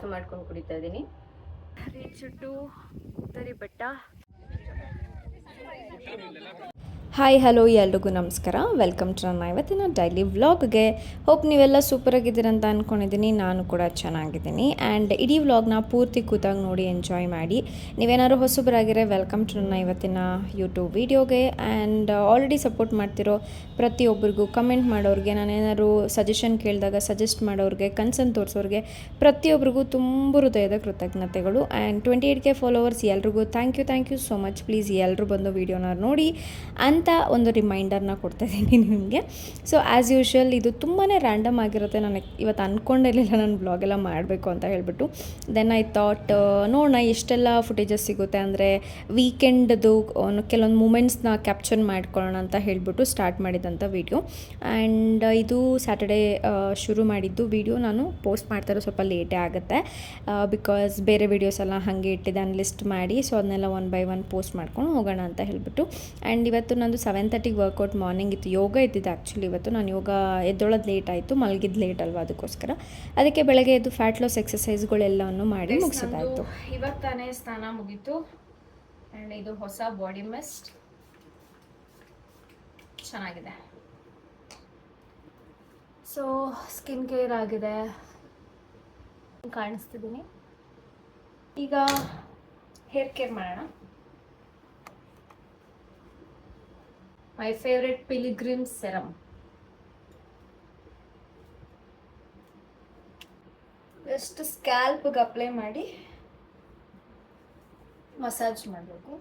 Coffee ಮಾಡ್ಕೊಂಡು ಕುಡಿತಾ ಇದ್ದೀನಿ. ಚುಟ್ಟು ತರಿ ಬೆಟ್ಟ. ಹಾಯ್ ಹಲೋ ಎಲ್ರಿಗೂ ನಮಸ್ಕಾರ. ವೆಲ್ಕಮ್ ಟು ನನ್ನ ಇವತ್ತಿನ ಡೈಲಿ ವ್ಲಾಗ್ಗೆ. ಹೋಪ್ ನೀವೆಲ್ಲ ಸೂಪರಾಗಿದ್ದೀರ ಅಂತ ಅಂದ್ಕೊಂಡಿದ್ದೀನಿ. ನಾನು ಕೂಡ ಚೆನ್ನಾಗಿದ್ದೀನಿ. ಆ್ಯಂಡ್ ಇಡೀ ವ್ಲಾಗ್ನ ಪೂರ್ತಿ ಕೂತಾಗಿ ನೋಡಿ ಎಂಜಾಯ್ ಮಾಡಿ. ನೀವೇನಾದ್ರು ಹೊಸಬರಾಗಿರೋ ವೆಲ್ಕಮ್ ಟು ನನ್ನ ಇವತ್ತಿನ ಯೂಟ್ಯೂಬ್ ವೀಡಿಯೋಗೆ. ಆ್ಯಂಡ್ ಆಲ್ರೆಡಿ ಸಪೋರ್ಟ್ ಮಾಡ್ತಿರೋ ಪ್ರತಿಯೊಬ್ಬರಿಗೂ, ಕಮೆಂಟ್ ಮಾಡೋರಿಗೆ, ನಾನೇನಾದ್ರು ಸಜೆಷನ್ ಕೇಳಿದಾಗ ಸಜೆಸ್ಟ್ ಮಾಡೋರಿಗೆ, ಕನ್ಸರ್ನ್ ತೋರಿಸೋರಿಗೆ ಪ್ರತಿಯೊಬ್ಬರಿಗೂ ತುಂಬ ಹೃದಯದ ಕೃತಜ್ಞತೆಗಳು. ಆ್ಯಂಡ್ 28K ಫಾಲೋವರ್ಸ್ ಎಲ್ರಿಗೂ thank you so much. Please ಎಲ್ಲರೂ ಬಂದು ವೀಡಿಯೋನ ನೋಡಿ ಅಂತ ಒಂದು ರಿಮೈಂಡರ್ನ ಕೊಡ್ತಾಯಿದ್ದೀನಿ ನಿಮಗೆ. ಸೊ ಆ್ಯಸ್ ಯೂಶ್ವಲ್ ಇದು ತುಂಬಾ ರ್ಯಾಂಡಮ್ ಆಗಿರುತ್ತೆ. ನನಗೆ ಇವತ್ತು ಅಂದ್ಕೊಂಡಿರಲಿಲ್ಲ ನಾನು ಬ್ಲಾಗೆಲ್ಲ ಮಾಡಬೇಕು ಅಂತ ಹೇಳಿಬಿಟ್ಟು. ದೆನ್ ಐ ಥಾಟ್ ನೋಡೋಣ ಎಷ್ಟೆಲ್ಲ ಫುಟೇಜಸ್ ಸಿಗುತ್ತೆ, ಅಂದರೆ ವೀಕೆಂಡ್ದು ಕೆಲವೊಂದು ಮೂಮೆಂಟ್ಸ್ನ ಕ್ಯಾಪ್ಚರ್ ಮಾಡ್ಕೊಳ್ಳೋಣ ಅಂತ ಹೇಳಿಬಿಟ್ಟು ಸ್ಟಾರ್ಟ್ ಮಾಡಿದಂಥ ವೀಡಿಯೋ. ಆ್ಯಂಡ್ ಇದು ಸ್ಯಾಟರ್ಡೇ ಶುರು ಮಾಡಿದ್ದು ವೀಡಿಯೋ. ನಾನು ಪೋಸ್ಟ್ ಮಾಡ್ತಾರೋ ಸ್ವಲ್ಪ ಲೇಟೇ ಆಗುತ್ತೆ, ಬಿಕಾಸ್ ಬೇರೆ ವೀಡಿಯೋಸ್ ಎಲ್ಲ ಹಾಗೆ ಇಟ್ಟಿದ್ದೆ ಲಿಸ್ಟ್ ಮಾಡಿ. ಸೊ ಅದನ್ನೆಲ್ಲ 1 by 1 ಪೋಸ್ಟ್ ಮಾಡ್ಕೊಂಡು ಹೋಗೋಣ ಅಂತ ಹೇಳಿಬಿಟ್ಟು. ಆ್ಯಂಡ್ ಇವತ್ತು ನಂದು 7:30 ವರ್ಕೌಟ್ ಮಾರ್ನಿಂಗ್ ಇತ್ತು. ಯೋಗ ಇದ್ದಿದ್ದು ಆ್ಯಕ್ಚುಲಿ ಇವತ್ತು. ನಾನು ಯೋಗ ಎದ್ದೊಳೋದು ಲೇಟ್ ಆಯಿತು, ಮಲಗಿದ್ದು ಲೇಟ್ ಅಲ್ವಾ, ಅದಕ್ಕೋಸ್ಕರ. ಅದಕ್ಕೆ ಬೆಳಗ್ಗೆ ಎದ್ದು ಫ್ಯಾಟ್ ಲಾಸ್ ಎಕ್ಸಸೈಸ್ಗಳೆಲ್ಲವನ್ನು ಮಾಡಿ ಮುಗಿಸೋದಾಯಿತು. ಇವತ್ತಾನೇ ಸ್ನಾನ ಮುಗೀತು. ಆ್ಯಂಡ್ ಇದು ಹೊಸ ಬಾಡಿ ಮಿಸ್ಟ್ ಚೆನ್ನಾಗಿದೆ. ಸೊ ಸ್ಕಿನ್ ಕೇರ್ ಆಗಿದೆ, ಕಾಣಿಸ್ತಿದ್ದೀನಿ. ಈಗ ಹೇರ್ ಕೇರ್ ಮಾಡೋಣ. My favourite pilgrim serum. Just ಸ್ಕ್ಯಾಲ್ಪ್ಗೆ ಅಪ್ಲೈ ಮಾಡಿ ಮಸಾಜ್ ಮಾಡಬೇಕು.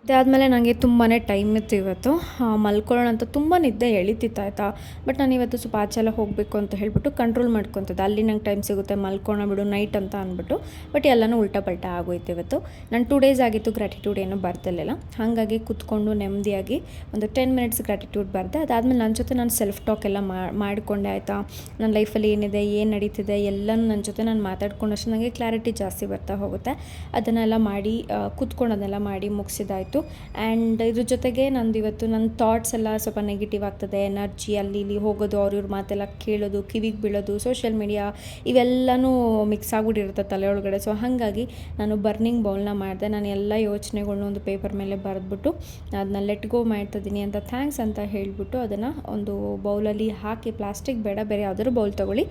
ಅದಾದಮೇಲೆ ನನಗೆ ತುಂಬಾ ಟೈಮ್ ಇತ್ತು ಇವತ್ತು. ಮಲ್ಕೊಳ್ಳೋಣ ಅಂತ ತುಂಬ ನಿದ್ದೆ ಎಳಿತಿತ್ತು ಆಯಿತಾ. ಬಟ್ ನಾನು ಇವತ್ತು ಸ್ವಲ್ಪ ಆಚೆ ಎಲ್ಲ ಹೋಗಬೇಕು ಅಂತ ಹೇಳಿಬಿಟ್ಟು ಕಂಟ್ರೋಲ್ ಮಾಡ್ಕೊತಿದ್ದೆ. ಅಲ್ಲಿ ನಂಗೆ ಟೈಮ್ ಸಿಗುತ್ತೆ, ಮಲ್ಕೊಳ್ಳೋಣ ಬಿಡು ನೈಟ್ ಅಂತ ಅಂದ್ಬಿಟ್ಟು. ಬಟ್ ಎಲ್ಲನೂ ಉಲ್ಟಾ ಪಲ್ಟಾ ಆಗೋಯ್ತು ಇವತ್ತು. ನಾನು 2 days ಆಗಿತ್ತು ಗ್ರ್ಯಾಟಿಟ್ಯೂಡ್ ಏನೂ ಬರ್ತಿರ್ಲಿಲ್ಲ. ಹಾಗಾಗಿ ಕೂತ್ಕೊಂಡು ನೆಮ್ಮದಿಯಾಗಿ ಒಂದು 10 minutes ಗ್ರ್ಯಾಟಿಟ್ಯೂಡ್ ಬರೆದೆ. ಅದಾದಮೇಲೆ ನನ್ನ ಜೊತೆ ನಾನು ಸೆಲ್ಫ್ ಟಾಕ್ ಎಲ್ಲ ಮಾಡಿಕೊಂಡೆ ಆಯಿತಾ. ನನ್ನ ಲೈಫಲ್ಲಿ ಏನಿದೆ, ಏನು ನಡೀತಿದೆ ಎಲ್ಲನೂ ನನ್ನ ಜೊತೆ ನಾನು ಮಾತಾಡ್ಕೊಂಡಷ್ಟು ನನಗೆ ಕ್ಲಾರಿಟಿ ಜಾಸ್ತಿ ಬರ್ತಾ ಹೋಗುತ್ತೆ. ಅದನ್ನೆಲ್ಲ ಮಾಡಿ ಕೂತ್ಕೊಂಡು ಅದನ್ನೆಲ್ಲ ಮಾಡಿ ಮುಗಿಸಿದಾಯಿತು. ಆ್ಯಂಡ್ ಇದ್ರ ಜೊತೆಗೆ ನಂದು ಇವತ್ತು ನನ್ನ ಥಾಟ್ಸ್ ಎಲ್ಲ ಸ್ವಲ್ಪ ನೆಗೆಟಿವ್ ಆಗ್ತದೆ. ಎನರ್ಜಿ ಅಲ್ಲಿ ಇಲ್ಲಿ ಹೋಗೋದು, ಅವ್ರ ಮಾತೆಲ್ಲ ಕೇಳೋದು, ಕಿವಿಗೆ ಬೀಳೋದು, ಸೋಷಿಯಲ್ ಮೀಡಿಯಾ ಇವೆಲ್ಲನೂ ಮಿಕ್ಸ್ ಆಗಿಬಿಟ್ಟಿರುತ್ತೆ ತಲೆಯೊಳಗಡೆ. ಸೊ ಹಾಗಾಗಿ ನಾನು ಬರ್ನಿಂಗ್ ಬೌಲ್ನ ಮಾಡಿದೆ. ನಾನು ಎಲ್ಲ ಯೋಚನೆಗಳ್ನ ಒಂದು ಪೇಪರ್ ಮೇಲೆ ಬರೆದ್ಬಿಟ್ಟು ಅದನ್ನ ಲೆಟ್ ಗೋ ಮಾಡ್ತಿದ್ದೀನಿ ಅಂತ ಥ್ಯಾಂಕ್ಸ್ ಅಂತ ಹೇಳಿಬಿಟ್ಟು ಅದನ್ನು ಒಂದು ಬೌಲಲ್ಲಿ ಹಾಕಿ, ಪ್ಲಾಸ್ಟಿಕ್ ಬೇಡ, ಬೇರೆ ಯಾವ್ದಾದ್ರು ಬೌಲ್ ತೊಗೊಳ್ಳಿ,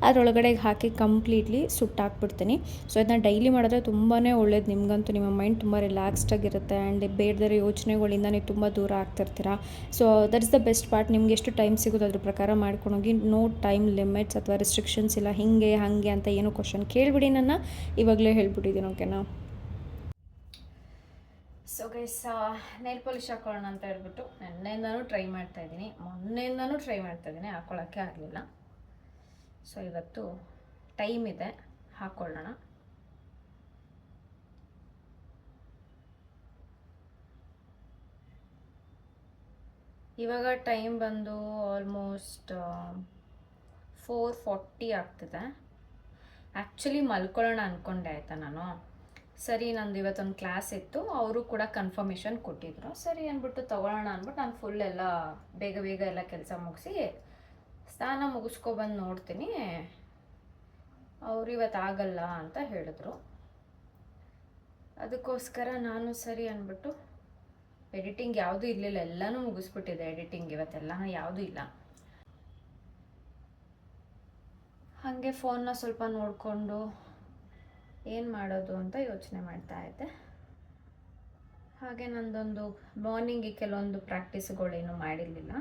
ಅದರೊಳಗಡೆ ಹಾಕಿ ಕಂಪ್ಲೀಟ್ಲಿ ಸುಟ್ಟಾಕ್ಬಿಡ್ತೀನಿ. ಸೊ ಅದನ್ನ ಡೈಲಿ ಮಾಡಿದ್ರೆ ತುಂಬಾ ಒಳ್ಳೇದು. ನಿಮಗಂತೂ ನಿಮ್ಮ ಮೈಂಡ್ ತುಂಬ ರಿಲ್ಯಾಕ್ಸ್ಡ್ ಆಗಿರುತ್ತೆ. ಆ್ಯಂಡ್ ಬೇಡದಿರೋ ಯೋಚನೆಗಳಿಂದ ನೀವು ತುಂಬ ದೂರ ಆಗ್ತಿರ್ತೀರ. So that is the best part. ನಿಮ್ಗೆ ಎಷ್ಟು ಟೈಮ್ ಸಿಗೋದು ಅದ್ರ ಪ್ರಕಾರ ಮಾಡ್ಕೊಂಡೋಗಿ. ನೋ ಟೈಮ್ ಲಿಮಿಟ್ಸ್ ಅಥವಾ ರೆಸ್ಟ್ರಿಕ್ಷನ್ಸ್ ಇಲ್ಲ, ಹಿಂಗೆ ಹಾಗೆ ಅಂತ ಏನೋ ಕ್ವಶನ್ ಕೇಳಿಬಿಡಿ, ನನ್ನ ಇವಾಗಲೇ ಹೇಳ್ಬಿಟ್ಟಿದ್ದೀನಿ. ಓಕೆನಾ. ಸೊ ಗೈಸ್, ನೈಲ್ ಪಾಲಿಶ್ ಹಾಕೊಳ್ಳೋಣ ಅಂತ ಹೇಳ್ಬಿಟ್ಟು ಮೊನ್ನೆಯಿಂದನೂ ಟ್ರೈ ಮಾಡ್ತಾಯಿದ್ದೀನಿ, ಹಾಕೊಳ್ಳೋಕ್ಕೆ ಆಗಲಿಲ್ಲ. ಸೊ ಇವತ್ತು ಟೈಮ್ ಇದೆ, ಹಾಕ್ಕೊಳ್ಳೋಣ. ಇವಾಗ ಟೈಮ್ ಬಂದು ಆಲ್ಮೋಸ್ಟ್ 4:40 ಆಗ್ತಿದೆ. ಆ್ಯಕ್ಚುಲಿ ಮಲ್ಕೊಳ್ಳೋಣ ಅಂದ್ಕೊಂಡೆ ಆಯಿತಾ ನಾನು. ಸರಿ, ನಂದು ಇವತ್ತೊಂದು ಕ್ಲಾಸ್ ಇತ್ತು, ಅವರು ಕೂಡ ಕನ್ಫರ್ಮೇಷನ್ ಕೊಟ್ಟಿದ್ರು. ಸರಿ ಅಂದ್ಬಿಟ್ಟು ತೊಗೊಳ್ಳೋಣ ಅಂದ್ಬಿಟ್ಟು ನಾನು ಫುಲ್ ಎಲ್ಲ ಬೇಗ ಎಲ್ಲ ಕೆಲಸ ಮುಗಿಸಿ ಸ್ನಾನ ಮುಗಿಸ್ಕೊಬಂದು ನೋಡ್ತೀನಿ, ಅವರು ಇವತ್ತು ಆಗಲ್ಲ ಅಂತ ಹೇಳಿದ್ರು. ಅದಕ್ಕೋಸ್ಕರ ನಾನು ಸರಿ ಅಂದ್ಬಿಟ್ಟು ಎಡಿಟಿಂಗ್ ಯಾವುದೂ ಇರಲಿಲ್ಲ, ಎಲ್ಲನೂ ಮುಗಿಸ್ಬಿಟ್ಟಿದೆ ಎಡಿಟಿಂಗ್ ಇವತ್ತೆಲ್ಲ, ಯಾವುದೂ ಇಲ್ಲ. ಹಾಗೆ ಫೋನ್ನ ಸ್ವಲ್ಪ ನೋಡಿಕೊಂಡು ಏನು ಮಾಡೋದು ಅಂತ ಯೋಚನೆ ಮಾಡ್ತಾ ಇದ್ದೆ. ಹಾಗೆ ನಂದೊಂದು ಮಾರ್ನಿಂಗಿಗೆ ಕೆಲವೊಂದು ಪ್ರಾಕ್ಟೀಸ್ಗಳೇನು ಮಾಡಿರಲಿಲ್ಲ,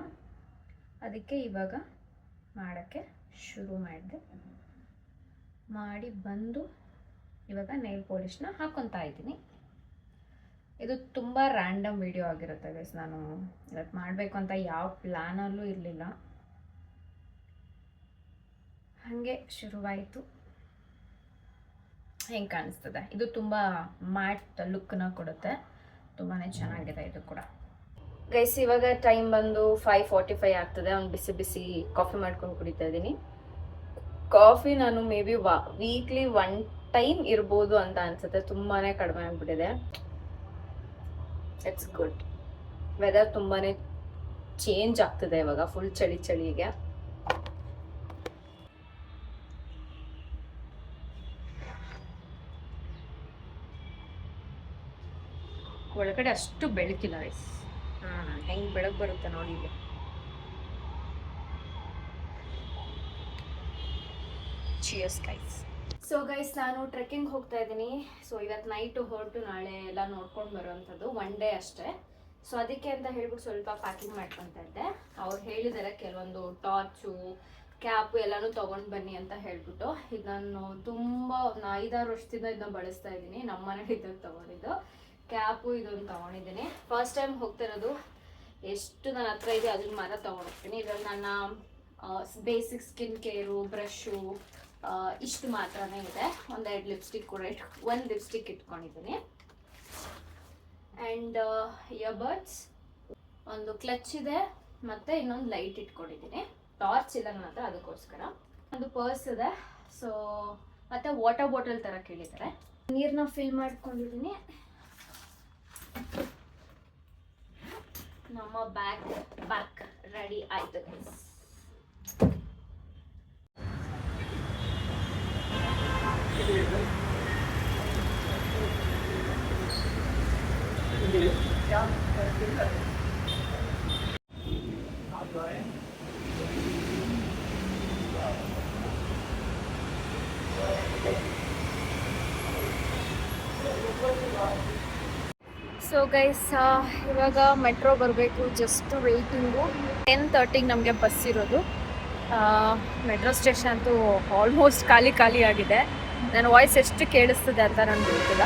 ಅದಕ್ಕೆ ಇವಾಗ ಮಾಡೋಕ್ಕೆ ಶುರು ಮಾಡಿ ಬಂದು ಇವಾಗ ನೈಲ್ ಪಾಲಿಶ್ನ ಹಾಕ್ಕೊತಾ ಇದ್ದೀನಿ. ಇದು ತುಂಬ ರ್ಯಾಂಡಮ್ ವಿಡಿಯೋ ಆಗಿರುತ್ತೆ ಗೈಸ್. ನಾನು ಇವತ್ತು ಮಾಡಬೇಕು ಅಂತ ಯಾವ ಪ್ಲ್ಯಾನಲ್ಲೂ ಇರಲಿಲ್ಲ, ಹಾಗೆ ಶುರುವಾಯಿತು. ಹೆಂಗೆ ಕಾಣಿಸ್ತದೆ ಇದು? ತುಂಬ ಮ್ಯಾಟ್ ಲುಕ್ನ ಕೊಡುತ್ತೆ, ತುಂಬಾ ಚೆನ್ನಾಗಿದೆ ಇದು ಕೂಡ. ಗೈಸ್ ಇವಾಗ ಟೈಮ್ ಬಂದು 5:45 ಆಗ್ತದೆ. ಒಂದು ಬಿಸಿ ಕಾಫಿ ಮಾಡ್ಕೊಂಡು ಕುಡಿತಾ ಇದ್ದೀನಿ. ಕಾಫಿ ನಾನು ಮೇ ಬಿ ವೀಕ್ಲಿ 1 ಟೈಮ್ ಇರ್ಬೋದು ಅಂತ ಅನ್ಸುತ್ತೆ. ತುಂಬಾ ಕಡಿಮೆ ಆಗಿಬಿಟ್ಟಿದೆ. It's good. ವೆದರ್ ತುಂಬಾ ಚೇಂಜ್ ಆಗ್ತಿದೆ ಇವಾಗ, ಫುಲ್ ಚಳಿಗೆ. ಒಳಗಡೆ ಅಷ್ಟು ಬೆಳಕಿಲ್ಲ ಗೈಸ್. ಹೆಂಗೆ ಬೆಳಕು ಬರುತ್ತೆ ನೋಡಿ ಇಲ್ಲಿ. Cheers guys. ಸೊ ಗೈಸ್, ನಾನು ಟ್ರೆಕ್ಕಿಂಗ್ ಹೋಗ್ತಾ ಇದ್ದೀನಿ. ಸೊ ಇವತ್ತು ನೈಟು ಹೊರಟು ನಾಳೆ ಎಲ್ಲ ನೋಡ್ಕೊಂಡು ಬರೋವಂಥದ್ದು, 1 ಡೇ ಅಷ್ಟೇ. ಸೊ ಅದಕ್ಕೆ ಅಂತ ಹೇಳ್ಬಿಟ್ಟು ಸ್ವಲ್ಪ ಪ್ಯಾಕಿಂಗ್ ಮಾಡ್ಕೊತಾ ಇದ್ದೆ. ಅವ್ರು ಹೇಳಿದ್ದಾರೆ ಕೆಲವೊಂದು ಟಾರ್ಚು, ಕ್ಯಾಪು ಎಲ್ಲನೂ ತೊಗೊಂಡು ಬನ್ನಿ ಅಂತ ಹೇಳ್ಬಿಟ್ಟು. ಇದು ನಾನು ತುಂಬ 5-6 ವರ್ಷದಿಂದ ಇದನ್ನ ಬಳಸ್ತಾ ಇದ್ದೀನಿ. ನಮ್ಮ ಮನೇಲಿ ಇದ್ದಾಗ ತೊಗೊಂಡಿದ್ದು ಕ್ಯಾಪು ಇದೊಂದು ತೊಗೊಂಡಿದ್ದೀನಿ. ಫಸ್ಟ್ ಟೈಮ್ ಹೋಗ್ತಿರೋದು. ಎಷ್ಟು ನನ್ನ ಹತ್ರ ಇದೆ ಅದನ್ನ ಮಾತ್ರ ತೊಗೊಂಡೋಗ್ತೀನಿ. ಇದರಲ್ಲಿ ನನ್ನ ಬೇಸಿಕ್ ಸ್ಕಿನ್ ಕೇರು, ಬ್ರಷು, ಇಷ್ಟು ಮಾತ್ರನೇ ಇದೆ. 1-2 ಲಿಪ್ಸ್ಟಿಕ್ ಕೂಡ ಒಂದು ಲಿಪ್ಸ್ಟಿಕ್ ಇಟ್ಕೊಂಡಿದ್ದೀನಿ. ಆ್ಯಂಡ್ ಇಯರ್ಬಡ್ಸ್, ಒಂದು ಕ್ಲಚ್ ಇದೆ, ಮತ್ತು ಇನ್ನೊಂದು ಲೈಟ್ ಇಟ್ಕೊಂಡಿದ್ದೀನಿ. ಟಾರ್ಚ್ ಇಲ್ಲ ನನ್ನ ಹತ್ರ, ಅದಕ್ಕೋಸ್ಕರ. ಒಂದು ಪರ್ಸ್ ಇದೆ. ಸೊ ಮತ್ತು ವಾಟರ್ ಬಾಟಲ್ ಥರ ಕೇಳಿದ್ದಾರೆ. ನೀರನ್ನ ಫಿಲ್ ಮಾಡ್ಕೊಂಡಿದ್ದೀನಿ. ನಮ್ಮ ಬ್ಯಾಕ್ ರೆಡಿ ಆಯಿತು ಗೈಸ್. ಸೊ ಗೈಸ್, ಇವಾಗ ಮೆಟ್ರೋ ಬರಬೇಕು. Just waiting. 10:30ಗೆ ನಮಗೆ ಬಸ್ ಇರೋದು. ಮೆಟ್ರೋ ಸ್ಟೇಷನ್ ಅಂತೂ ಆಲ್ಮೋಸ್ಟ್ ಖಾಲಿ ಆಗಿದೆ. ನನ್ನ ವಾಯ್ಸ್ ಎಷ್ಟು ಕೇಳಿಸ್ತದೆ ಅಂತ ನನಗೆ ಗೊತ್ತಿಲ್ಲ.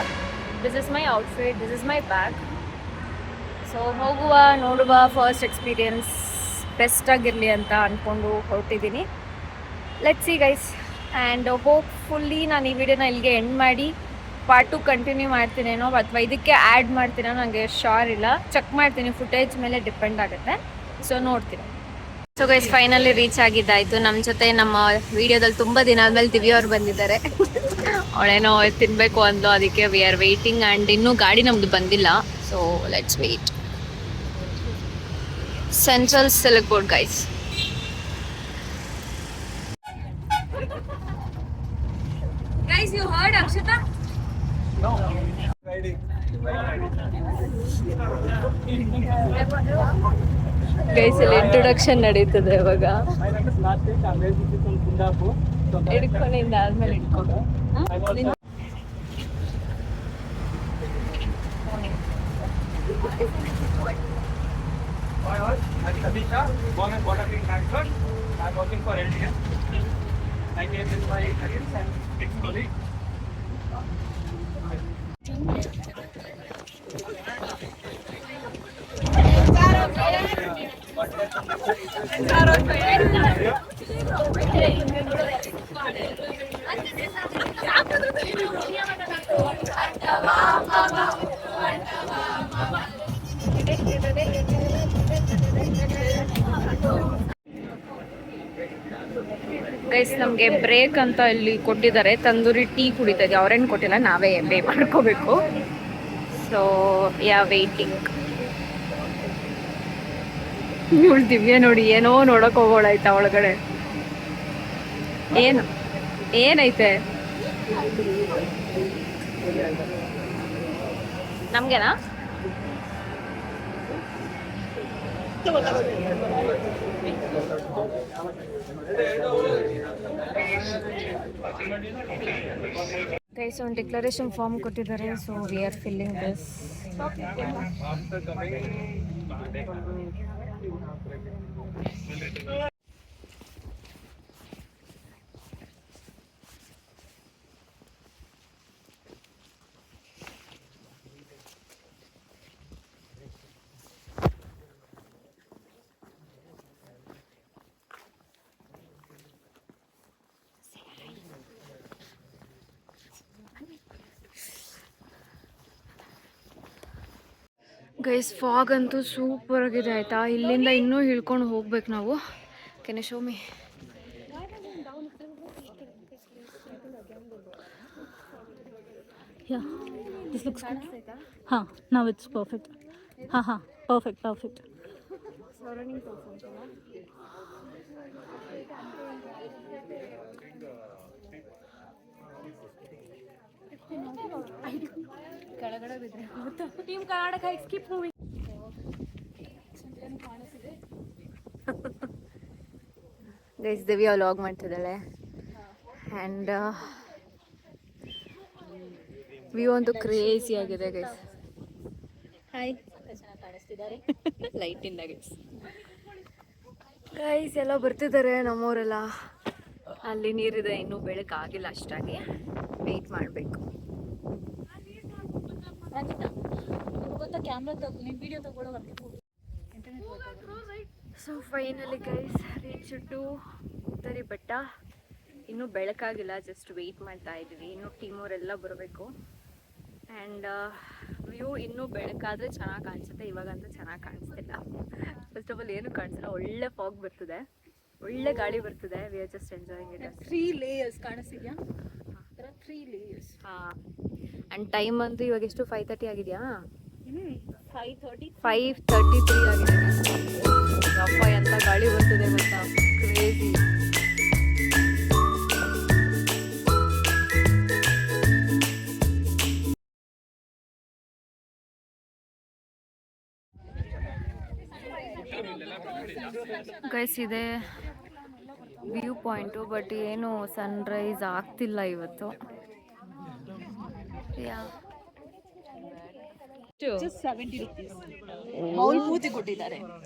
This is my outfit, this is my bag. So ಹೋಗುವ, ನೋಡುವ, ಫಸ್ಟ್ ಎಕ್ಸ್ಪೀರಿಯನ್ಸ್ ಬೆಸ್ಟಾಗಿರಲಿ ಅಂತ ಅಂದ್ಕೊಂಡು ಹೊರಟಿದ್ದೀನಿ. Let's see guys. And hopefully ನಾನು ಈ ವಿಡಿಯೋನ ಇಲ್ಲಿಗೆ ಎಂಡ್ ಮಾಡಿ ಪಾರ್ಟ್ 2 ಕಂಟಿನ್ಯೂ ಮಾಡ್ತೀನೇನೋ ಅಥವಾ ಇದಕ್ಕೆ ಆ್ಯಡ್ ಮಾಡ್ತೀನೋ, ನನಗೆ ಶೋರ್ ಇಲ್ಲ. ಚೆಕ್ ಮಾಡ್ತೀನಿ, ಫುಟೇಜ್ ಮೇಲೆ ಡಿಪೆಂಡ್ ಆಗುತ್ತೆ. ಸೊ ನೋಡ್ತೀನಿ. ಸೊ ಗೈಸ್, ಫೈನಲಿ ರೀಚ್ ಆಗಿದ್ದಾಯಿತು. ನಮ್ಮ ಜೊತೆ ನಮ್ಮ ವಿಡಿಯೋದಲ್ಲಿ ತುಂಬ ದಿನ ಆದಮೇಲೆ ದಿವ್ಯ ಅವ್ರು ಬಂದಿದ್ದಾರೆ. ಅವಳೇನೋ ತಿನ್ನಬೇಕು ಅಂದು, ಅದಕ್ಕೆ ವಿ ಆರ್ ವೆಯ್ಟಿಂಗ್. ಆ್ಯಂಡ್ ಇನ್ನೂ ಗಾಡಿ ನಮ್ಮದು ಬಂದಿಲ್ಲ. So let's wait. Central silk board guys. Guys, you heard Akshita? No. Guys, ಇಲ್ಲಿ ಇಂಟ್ರೊಡಕ್ಷನ್ ನಡೀತದೆ ಇವಾಗ. ಹಿಡ್ಕೊಂಡಿಂದ ಆದ್ಮೇಲೆ ಹಿಡ್ಕೊಂಡು I'm working for LTS. I came with my colleagues and ex-colleagues. Guys, ನಮಗೆ ಬ್ರೇಕ್ ಅಂತ ಇಲ್ಲಿ ಕೊಟ್ಟಿದ್ದಾರೆ. ತಂದೂರಿ ಟೀ ಕುಡಿತಾ ಇದ್ದೀವಿ. ಅವ್ರೇನು ಕೊಟ್ಟಿಲ್ಲ, ನಾವೇ ಪೇ ಮಾಡ್ಕೋಬೇಕು. So waiting. ಇವಳು ದಿವ್ಯ ನೋಡಿ ಏನೋ ನೋಡಕ್ ಹೋಗೋಳಾಯ್ತಾ ಒಳಗಡೆ. ಏನೈತೆ ನಮ್ಗೆನಾ? ಗೈಸ್, ಒಂದು ಡಿಕ್ಲರೇಷನ್ ಫಾರ್ಮ್ ಕೊಟ್ಟಿದ್ದಾರೆ. So we are filling this. Guys, fog ಅಂತೂ ಸೂಪರ್ ಆಗಿದೆ ಆಯಿತಾ. ಇಲ್ಲಿಂದ ಇನ್ನೂ ಇಳ್ಕೊಂಡು ಹೋಗ್ಬೇಕು ನಾವು. ಕೆನೆ show me Yeah, this looks good. Huh, now it's perfect. Haha, perfect. Team Karnataka, keep moving. Guys Divya vlog ಮಾಡ್ತಿದ್ದಾಳೆ ಆ್ಯಂಡ್ ವ್ಯೂ ಅಂತೂ ಕ್ರೇಜಿ ಆಗಿದೆ ಗೈಸ್. ಹಾಯ್ ಲೈಟಿಂದ ಗೈಸ್ ಎಲ್ಲ ಬರ್ತಿದ್ದಾರೆ ನಮ್ಮವರೆಲ್ಲ. ಅಲ್ಲಿ ನೀರಿದೆ, ಇನ್ನೂ ಬೆಳಕಾಗಿಲ್ಲ ಅಷ್ಟಾಗಿ, ವೆಯ್ಟ್ ಮಾಡಬೇಕು. So finally guys reach to Uttari Betta. ಇನ್ನೂ ಬೆಳಕಾಗಿಲ್ಲ, ಜಸ್ಟ್ ವೆಯ್ಟ್ ಮಾಡ್ತಾ ಇದ್ದೀವಿ. ಇನ್ನೂ ಟೀಮವರೆಲ್ಲ ಬರಬೇಕು ಆ್ಯಂಡ್ ವ್ಯೂ ಇನ್ನೂ ಬೆಳಕಾದರೆ ಚೆನ್ನಾಗಿ ಕಾಣಿಸುತ್ತೆ. ಇವಾಗಂತೂ ಚೆನ್ನಾಗಿ ಕಾಣಿಸ್ತಿಲ್ಲ. ಫಸ್ಟ್ ಆಫ್ ಆಲ್ ಏನು ಕಾಣಿಸಿಲ್ಲ, ಒಳ್ಳೆ ಫಾಗ್ ಬರ್ತಿದೆ, ಒಳ್ಳೆ ಗಾಳಿ ಬರ್ತಿದೆ. We are just enjoying it. 3 layers ಕಾಣಿಸ್ತಿದ್ಯಾ? 3 layers. ಹಾಂ, ಆ್ಯಂಡ್ ಟೈಮ್ ಅಂತೂ ಇವಾಗ ಎಷ್ಟು 5:30 ಆಗಿದೆಯಾ? 5:33 ಆಗಿದೆ. ಅಪ್ಪ ಎಂಥ ಗಾಳಿ ಬರ್ತಿದೆ ಗೊತ್ತಾ, ಕ್ರೇಜಿ. ಗೈಸ್ ಇದೆ ವ್ಯೂ ಪಾಯಿಂಟು, ಬಟ್ ಏನು ಸನ್ರೈಸ್ ಆಗ್ತಿಲ್ಲ ಇವತ್ತು.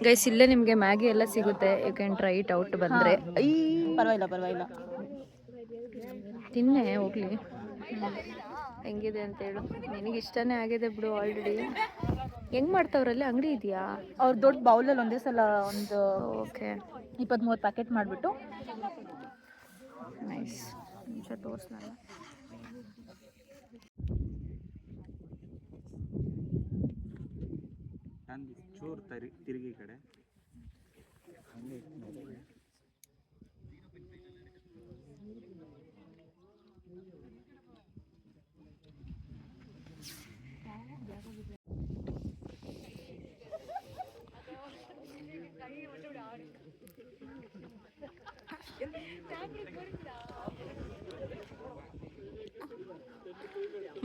ಗೈಸ್ ಇಲ್ಲೇ ನಿಮಗೆ ಮ್ಯಾಗಿ ಎಲ್ಲ ಸಿಗುತ್ತೆ, you can try it out ಬಂದರೆ. ಪರವಾಗಿಲ್ಲ ತಿನ್ನೆ ಹೋಗ್ಲಿ, ಹೆಂಗಿದೆ ಅಂತೇಳು. ನಿನಗೆ ಇಷ್ಟನೇ ಆಗಿದೆ ಬಿಡು ಆಲ್ರೆಡಿ. ಹೆಂಗೆ ಮಾಡ್ತಾವ್ರಲ್ಲಿ? ಅಂಗಡಿ ಇದೆಯಾ? ಅವ್ರು ದೊಡ್ಡ ಬೌಲಲ್ಲಿ ಒಂದೇ ಸಲ ಒಂದು ಓಕೆ 23 ಪ್ಯಾಕೆಟ್ ಮಾಡಿಬಿಟ್ಟು. ನೈಸ್. ನಿಮಿಷ ತೋರಿಸ್ನಲ್ಲ. ಚೂರು ತಿರುಗಿ ಕಡೆ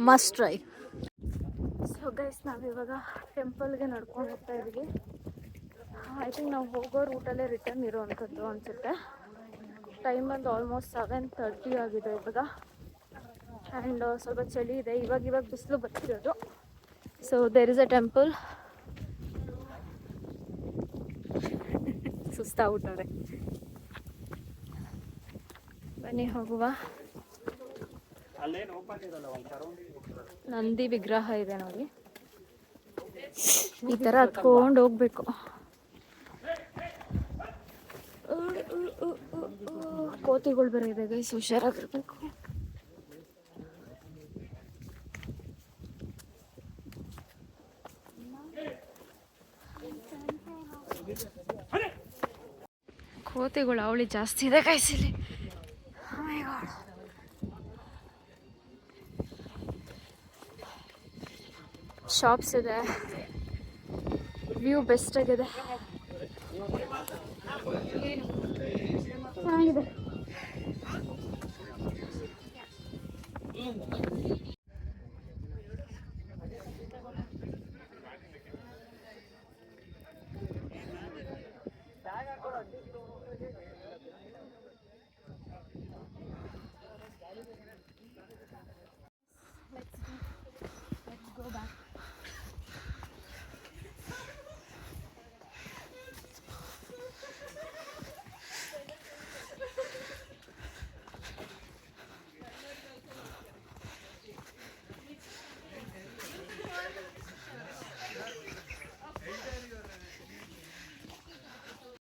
ಮಸ್ಟ್ ಟ್ರೈ. ಸೊ ಗೈಸ್ ನಾವಿವಾಗ ಟೆಂಪಲ್ಗೆ ನಡ್ಕೊಂಡು ಹೋಗ್ತಾ ಇದ್ದೀವಿ. ಐ ಥಿಂಕ್ ನಾವು ಹೋಗೋ ರೂಟಲ್ಲೇ ರಿಟರ್ನ್ ಇರೋವಂಥದ್ದು ಅನಿಸುತ್ತೆ. ಟೈಮ್ ಬಂದು ಆಲ್ಮೋಸ್ಟ್ 7:30 ಆಗಿದೆ ಇವಾಗ. ಆ್ಯಂಡ್ ಸ್ವಲ್ಪ ಚಳಿ ಇದೆ, ಇವಾಗ ಬಿಸಿಲು ಬರ್ತಿರೋದು. So there is a temple. ಸುಸ್ತಾಗ್ಬಿಟ್ಟವ್ರೆ, ಬನ್ನಿ ಹೋಗುವ. ನಂದಿ ವಿಗ್ರಹ ಇದೆ ನೋಡಿ, ಈ ಥರ ಹತ್ಕೊಂಡು ಹೋಗ್ಬೇಕು. ಕೋತಿಗಳು ಬೇರೆ ಇದೆ ಗೈಸ್, ಹುಷಾರಾಗಿರ್ಬೇಕು. ಕೋತಿಗಳು ಅವಳಿ ಜಾಸ್ತಿ ಇದೆ ಗೈಸ್ ಇಲ್ಲಿ. ಶಾಪ್ಸ್ ಇದೆ, ವ್ಯೂ ಬೆಸ್ಟ್ ಆಗಿದೆ.